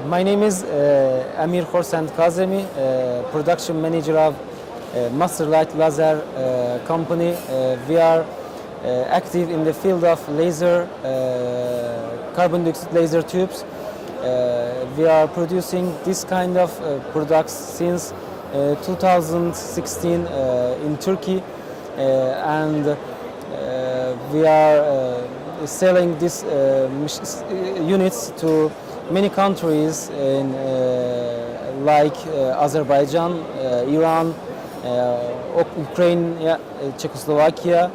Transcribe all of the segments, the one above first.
My name is Amir Khorsand Kazemi, production manager of Master Light Laser company. We are active in the field of laser, carbon dioxide laser tubes. We are producing this kind of products since 2016 in Turkey, and we are selling these units to many countries in, like Azerbaijan, Iran, Ukraine, Czechoslovakia,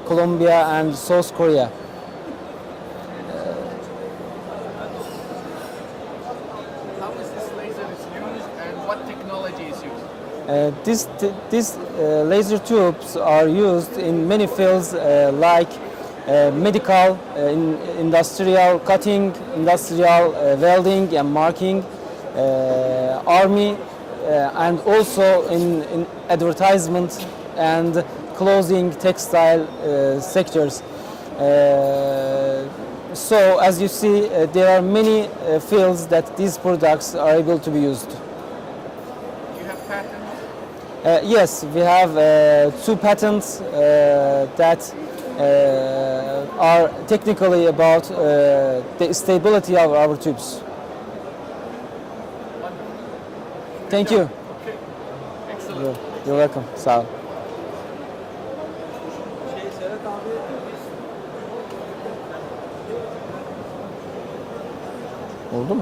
Colombia, and South Korea. How is this laser used and what technology is used? These laser tubes are used in many fields like medical, industrial cutting, industrial welding and marking, army, and also in advertisement and clothing, textile sectors. So as you see, there are many fields that these products are able to be used. Do you have patents? Yes, we have 2 patents that are technically about the stability of our tubes. Thank you. Okay. Excellent. You're welcome. Sağ ol. Oldu mu?